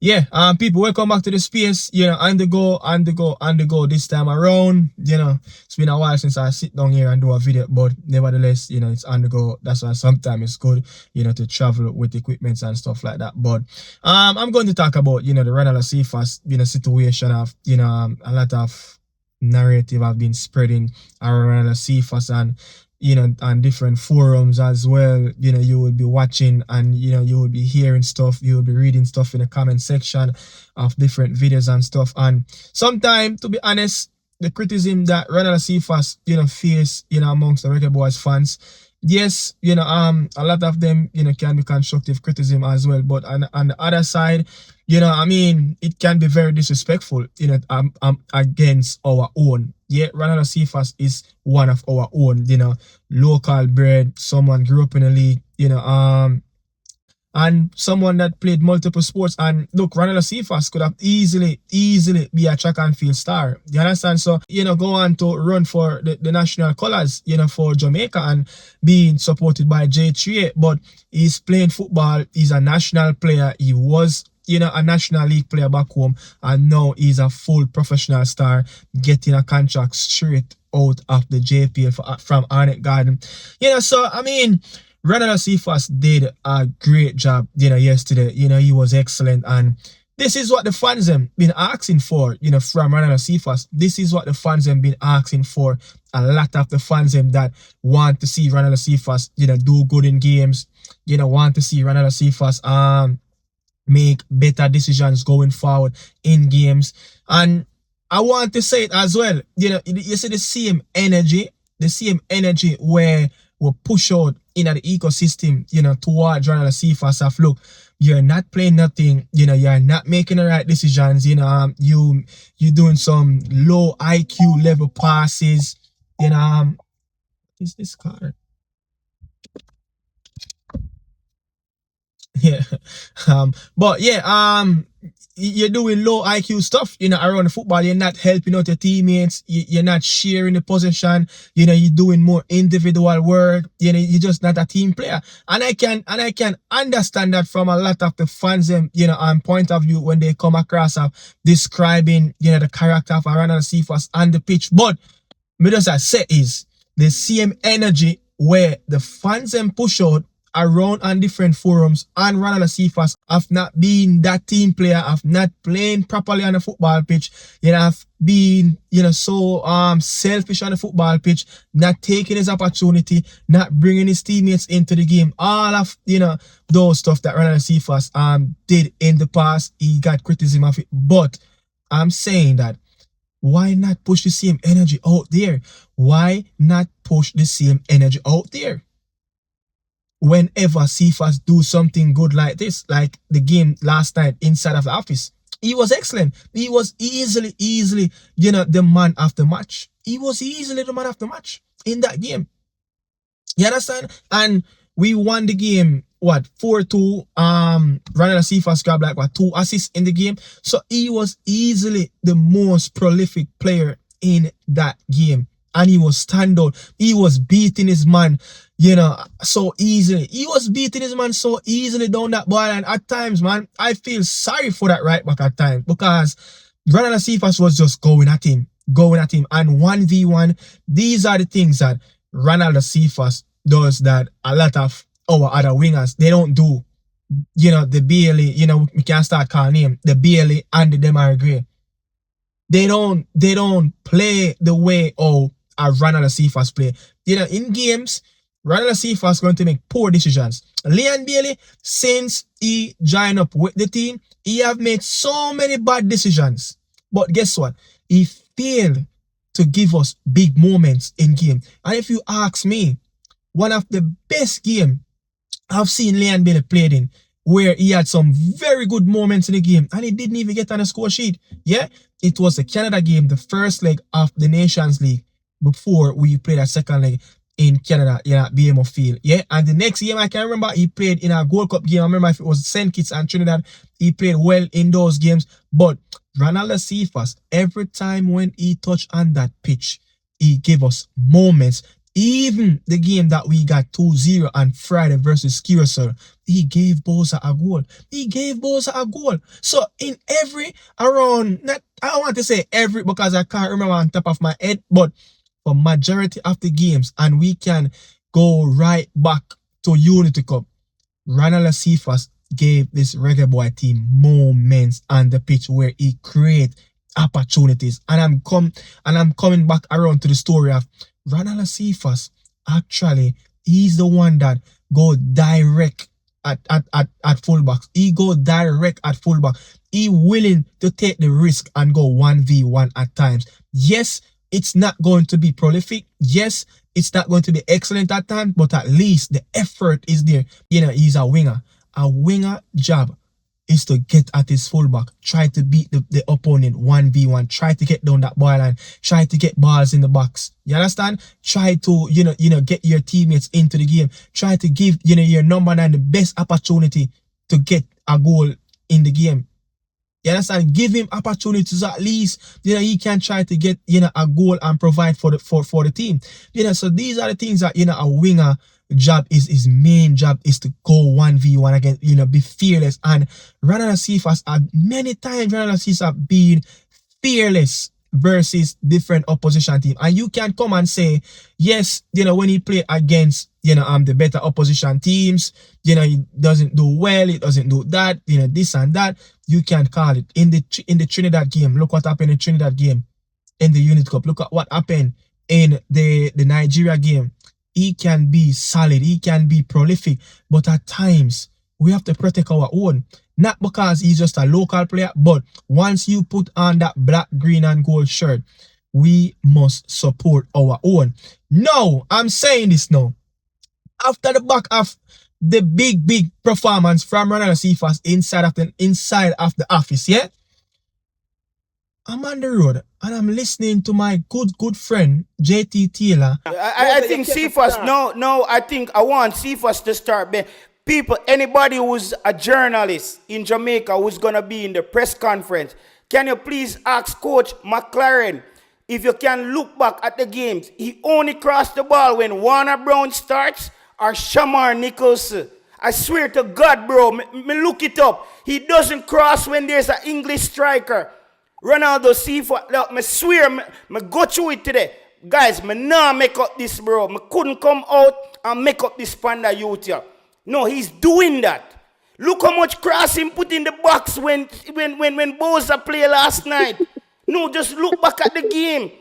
yeah, people, welcome back to the space. On the go this time around. It's been a while since I sit down here and do a video, but nevertheless, it's on the go. That's why sometimes it's good, to travel with equipment and stuff like that. But I'm going to talk about, the Renaldo Cephas, situation of, a lot of narrative have been spreading around Renaldo Cephas, and on different forums as well. You will be watching, and you will be hearing stuff, you will be reading stuff in the comment section of different videos and stuff. And sometimes, to be honest, the criticism that Renaldo Cephas face amongst the reggaeboyz fans, yes, a lot of them can be constructive criticism as well, but on the other side, it can be very disrespectful against our own. Yeah, Renaldo Cephas is one of our own, local bred, someone grew up in the league, and someone that played multiple sports. And look, Renaldo Cephas could have easily be a track and field star. You understand? So, go on to run for the national colors, for Jamaica, and being supported by J3, but he's playing football. He's a national player. He was a National League player back home, and now he's a full professional star, getting a contract straight out of the JPL from Arnett Garden. So, Renaldo Cephas did a great job, yesterday. He was excellent, and this is what the fans have been asking for, from Renaldo Cephas. This is what the fans have been asking for. A lot of the fans that want to see Renaldo Cephas, do good in games, want to see Renaldo Cephas, make better decisions going forward in games. And I want to say it as well, you see the same energy where we push out in the ecosystem, towards Renaldo Cephas of, look, you're not playing nothing, you're not making the right decisions, you're doing some low IQ level passes, is this card? Yeah. But yeah, you're doing low IQ stuff, around the football. You're not helping out your teammates. You're not sharing the possession. You're doing more individual work. You're just not a team player. And I can understand that from a lot of the fans, on point of view when they come across describing, the character of Renaldo Cephas on the pitch. But me just I say is the same energy where the fans push out around on different forums, and Renaldo Cephas of not being that team player, of not playing properly on the football pitch, of being, so selfish on the football pitch, not taking his opportunity, not bringing his teammates into the game. All of, those stuff that Renaldo Cephas did in the past, he got criticism of it. But I'm saying that, why not push the same energy out there? Why not push the same energy out there? Whenever Cephas do something good like this, like the game last night inside of the office, he was excellent. He was easily, the man of the match. He was easily the man of the match in that game. You understand? And we won the game, 4-2. Renaldo Cephas grabbed 2 assists in the game. So he was easily the most prolific player in that game. And he was standout. He was beating his man, so easily. He was beating his man so easily down that ball. And at times, man, I feel sorry for that right back at times, because Renaldo Cephas was just going at him. And 1v1, these are the things that Renaldo Cephas does that a lot of our other wingers, they don't do. The Bailey, we can't start calling him, the Bailey and the Demar Gray. They don't play the way Renaldo Cephas play. In games, Renaldo Cephas going to make poor decisions. Leon Bailey, since he joined up with the team, he have made so many bad decisions. But guess what? He failed to give us big moments in game. And if you ask me, one of the best game I've seen Leon Bailey played in, where he had some very good moments in the game, and he didn't even get on the score sheet. Yeah, it was the Canada game, the first leg of the Nations League, before we played a second leg in Canada, BMO Field. Yeah, and the next game I can remember, he played in a Gold Cup game. I remember if it was St. Kitts and Trinidad, he played well in those games. But Renaldo Cephas, every time when he touched on that pitch, he gave us moments Even the game that we got 2-0 on Friday versus Curacao, he gave Boza a goal. He gave Boza a goal. So in every around, not I don't want to say every because I can't remember on top of my head, but for majority of the games, and we can go right back to Unity Cup, Renaldo Cephas gave this Reggae Boy team moments on the pitch where he create opportunities. And I'm coming back around to the story of Renaldo Cephas. Actually, he's the one that go direct at fullback. He go direct at fullback. He willing to take the risk and go 1v1 at times. Yes, it's not going to be prolific. Yes, it's not going to be excellent at times, but at least the effort is there. You know, he's a winger. A winger job is to get at his fullback, try to beat the opponent 1v1, try to get down that ball line, try to get balls in the box. You understand? Try to, get your teammates into the game. Try to give, your number 9 the best opportunity to get a goal in the game. You understand? Give him opportunities at least, he can try to get, a goal and provide for the team. So these are the things that, a winger job is, his main job is to go 1v1 again, be fearless. And Renaldo Cephas, many times Renaldo Cephas been fearless versus different opposition team. And you can come and say, yes, when he play against, the better opposition teams, he doesn't do well, he doesn't do that, this and that. You can call it. In the Trinidad game, look what happened in the Trinidad game, in the Unity Cup. Look at what happened in the Nigeria game. He can be solid, he can be prolific, but at times, we have to protect our own. Not because he's just a local player, but once you put on that black, green, and gold shirt, we must support our own. Now, I'm saying this now. After the back of the big performance from Renaldo Cephas inside of the office, yeah? I'm on the road and I'm listening to my good friend JT Taylor. I think Cephas, no, I want Cephas to start. People, anybody who's a journalist in Jamaica who's gonna be in the press conference, can you please ask Coach McLaren if you can look back at the games? He only crossed the ball when Warner Brown starts or Shamar Nicholson. I swear to God, bro, me look it up. He doesn't cross when there's an English striker. Renaldo Cephas, look, me swear, me go through it today. Guys, me nah make up this, bro. Me couldn't come out and make up this Panda youth here. No, he's doing that. Look how much crossing put in the box when Boza played last night. No, just look back at the game.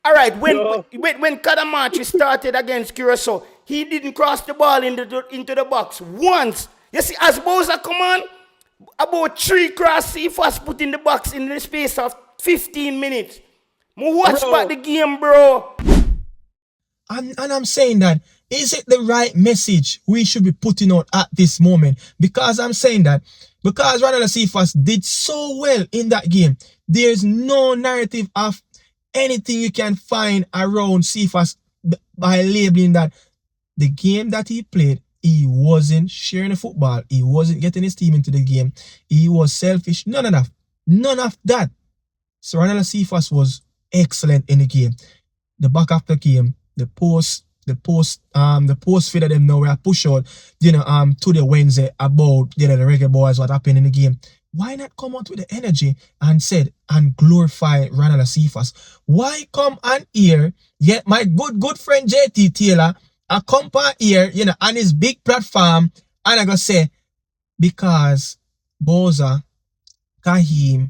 All right, when Kadamachi started against Curacao, he didn't cross the ball into the box once. You see, as Boza come on, about 3 cross Cephas put in the box in the space of 15 minutes. Watch back the game, bro. And I'm saying that, is it the right message we should be putting out at this moment? Because I'm saying that, because Renaldo Cephas did so well in that game, there's no narrative of anything you can find around Cephas by labeling that the game that he played, he wasn't sharing the football. He wasn't getting his team into the game. He was selfish. None of that. None of that. So Renaldo Cephas was excellent in the game. The back of the game, the post feed of them now were push out, to the Wednesday about, the reggaeboyz, what happened in the game. Why not come out with the energy and glorify Renaldo Cephas? Why come on here, yet my good friend JT Taylor, I come on here, on his big platform, and I go say, because Boza, Kahim,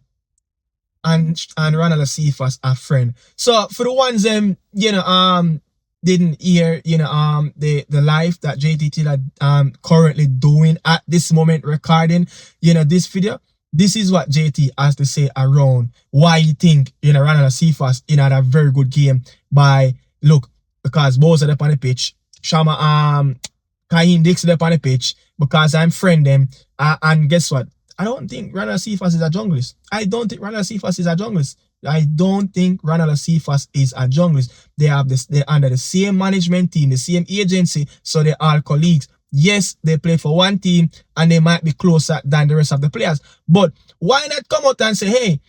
and Renaldo Cephas are friend. So for the ones didn't hear, the live that JT Taylor currently doing at this moment, recording, this video. This is what JT has to say around why he think, Renaldo Cephas had a very good game because both are up on the pitch. Shama, Kahim Dixon up on the pitch because I'm friend them. And guess what? I don't think Renaldo Cephas is a junglist. I don't think Renaldo Cephas is a junglist. They're under the same management team, the same agency, so they're all colleagues. Yes, they play for one team and they might be closer than the rest of the players. But why not come out and say, hey,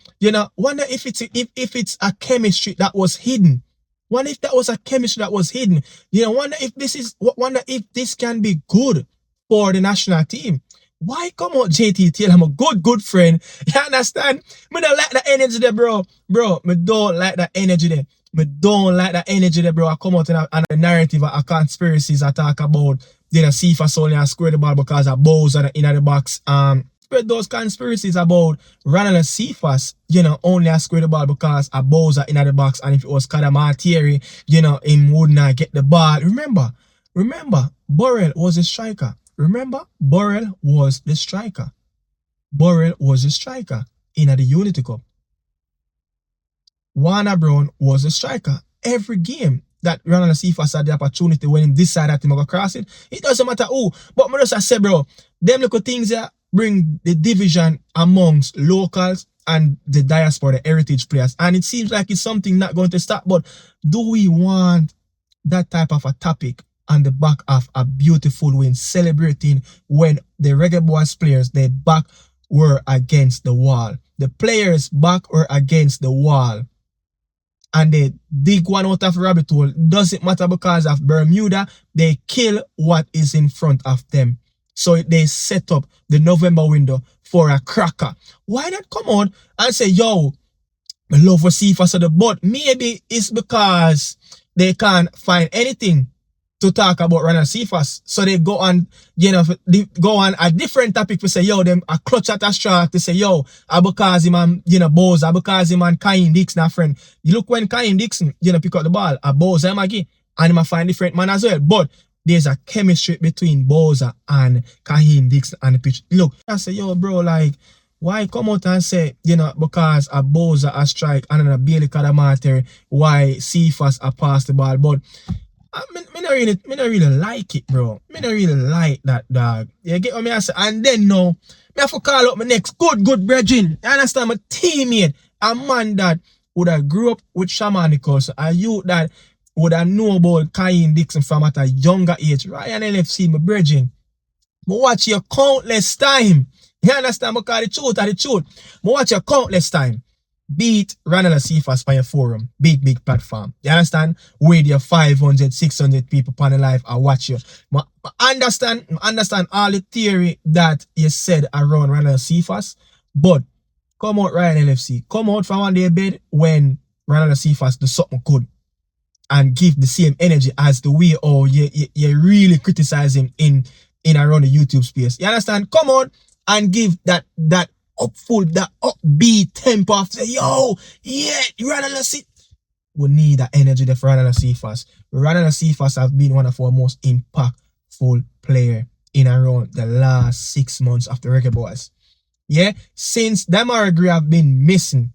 wonder if it's a chemistry that was hidden Wonder if that was a chemistry that was hidden. You know, wonder if this can be good for the national team. Why come out JT Taylor? I'm a good friend. You understand? Me don't like that energy there, bro. Bro, me don't like that energy there. Me don't like that energy there, bro. I come out in a narrative, a conspiracies I talk about. Then Cephas only and square the ball because of balls in the box. Spread those conspiracies about Ronald and Cephas, you know, only a square the ball because a balls are in the box, and if it was Kadamateri, you know, him would not get the ball. Remember, Burrell was a striker. Remember, Burrell was the striker. Burrell was the striker in the Unity Cup. Warner Brown was a striker. Every game that Ronald Cephas had the opportunity when he decided that he go cross it doesn't matter who. But I just say, bro, them little things that bring the division amongst locals and the diaspora, the heritage players. And it seems like it's something not going to stop. But do we want that type of a topic on the back of a beautiful win, celebrating when the reggaeboyz players, their back were against the wall? The players' back were against the wall, and they dig one out of a rabbit hole. Doesn't matter because of Bermuda, they kill what is in front of them. So they set up the November window for a cracker. Why not come on and say, yo, I love for Cephas of the, but maybe it's because they can't find anything to talk about Ronald Cephas. So they go on, you know, they go on a different topic to say, yo, them a clutch at a straw to say, yo, because him and, you know, Boza, because him and Kaim Dixon, a friend. You look when Kaim Dixon, you know, pick up the ball, a Boza, Maggie, and him a find different man as well. But there's a chemistry between Boza and Kaim Dixon on the pitch. Look, I say, yo, bro, like, why come out and say, you know, because a Boza a strike and a Bailey Kadamateri, why Cephas a pass the ball? But me not really like it, bro. Me not really like that, dog. You get what me I say? And then now, me have to call up my next good brethren. You understand? My teammate, a man that would have grew up with Shamanico, so a youth that would have known about Kaim Dixon from at a younger age. Ryan LFC, my brethren. I watch you countless time. You understand? Because the truth are the truth. I watch you countless time. Beat Ronald Cephas by your forum. Big platform. You understand? With your 500, 600 people on the live I watch you. I understand all the theory that you said around Ronald Cephas, but come out Ryan LFC. Come out from one day bed when Ronald Cephas do something good and give the same energy as the way or you really criticize him in around the YouTube space. You understand? Come on and give that upbeat tempo of say, yo, yeah, Ronald Cephas. We need that energy there for Ronald Cephas. Ronald Cephas have been one of our most impactful player in around the last 6 months of the reggaeboyz. Yeah, since Damara Gray have been missing,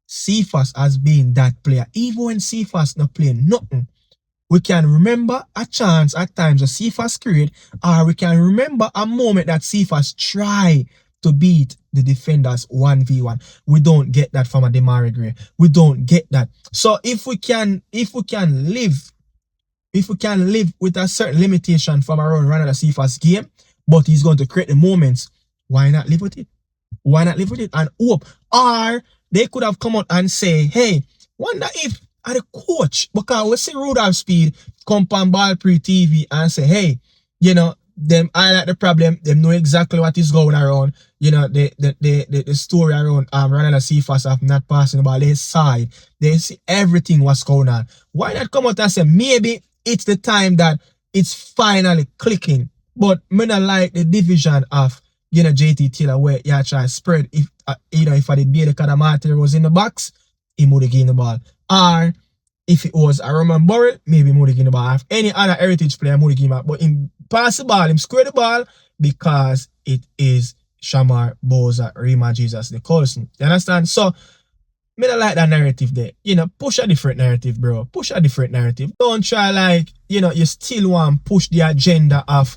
Cephas has been that player. Even when Cephas not playing nothing, we can remember a chance at times of Cephas create, or we can remember a moment that Cephas try to beat the defenders 1v1. We don't get that from a Damara Gray. We don't get that. So if we can live with a certain limitation from around Ronald Cephas game, but he's going to create the moments, why not live with it? Why not live with it and hope? Or they could have come out and say, hey, wonder if the coach, because we see Rudolph Speed come on Ball Pre TV and say, hey, you know, them highlight the problem, them know exactly what is going around. You know, the story around Ronald Cephas of not passing the ball, they saw it. They see everything what's going on. Why not come out and say maybe it's the time that it's finally clicking? But me not like the division of, you know, JT Taylor where you try to spread. If you know, if I did be the Kadamateri was in the box, he would have gained the ball. Or if it was a Roman Burrell, maybe he would have gained the ball. If any other heritage player would have gained the ball. But him pass the ball, him square the ball because it is Shamar, Boza, Rima, Jesus, the Colson. You understand? So, me not like that narrative there. You know, push a different narrative, bro. Push a different narrative. Don't try like, you know, you still want to push the agenda of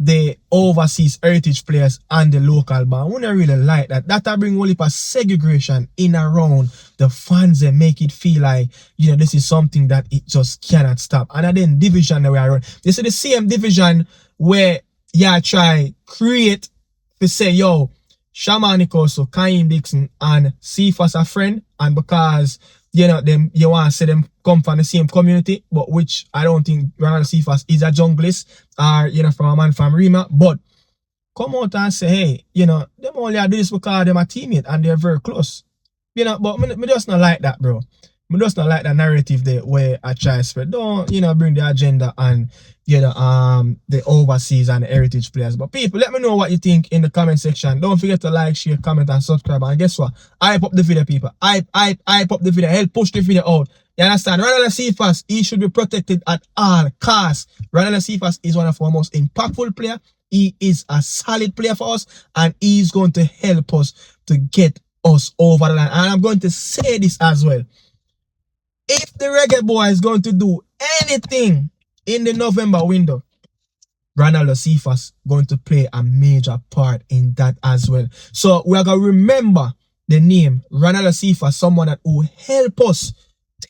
the overseas heritage players and the local band. We don't really like that. That'll bring only a segregation in around the fans and make it feel like, you know, this is something that it just cannot stop. And then division that we are on. This is the same division where you try create to say, yo, Shamanico, so Kaim Dixon and Cephas a friend, and because you know, them you want to see them come from the same community, but which I don't think Ronaldo Cephas is a junglist or, you know, from a man from Rima, but come out and say, hey, you know, them only do this because them a teammate and they're very close. You know, but me just not like that, bro. Me just not like that narrative there where I try to spread. Don't, you know, bring the agenda and, you know, the overseas and the heritage players. But people, let me know what you think in the comment section. Don't forget to like, share, comment, and subscribe. And guess what? Hype up the video, people. Hype up the video. Help push the video out. You understand? Renaldo Cephas, he should be protected at all costs. Renaldo Cephas is one of our most impactful players. He is a solid player for us, and he's going to help us to get us over the line. And I'm going to say this as well. If the Reggae Boy is going to do anything in the November window, Renaldo Cephas going to play a major part in that as well. So we are going to remember the name Renaldo Cephas, someone that will help us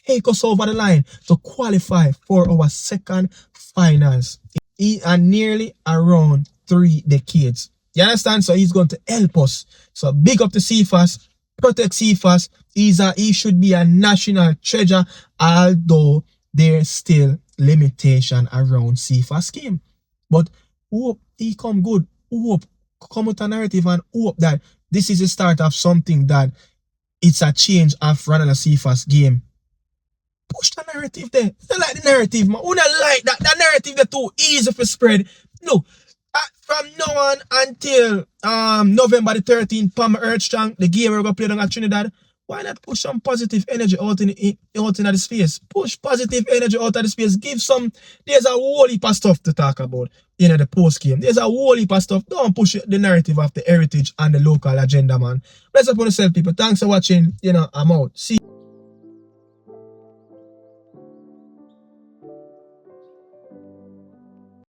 take us over the line to qualify for our second finals in nearly around 3 decades. You understand? So he's going to help us. So big up to Cephas. Protect Cephas. He should be a national treasure, although there's still limitation around Cephas' game. But hope he come good. Hope come with a narrative and hope that this is the start of something that it's a change of Renaldo Cephas' game. Push the narrative there. You like the narrative, man. Who don't like that? That narrative is too easy for spread. No. From now on until November the 13th, Palmer Earth Strong, the game we're going to play down at Trinidad, why not push some positive energy out in the space? Push positive energy out of the space. Give some, there's a whole heap of stuff to talk about in the post game. There's a whole heap of stuff. Don't push the narrative of the heritage and the local agenda, man. Bless up on yourself, people. Thanks for watching. You know, I'm out. See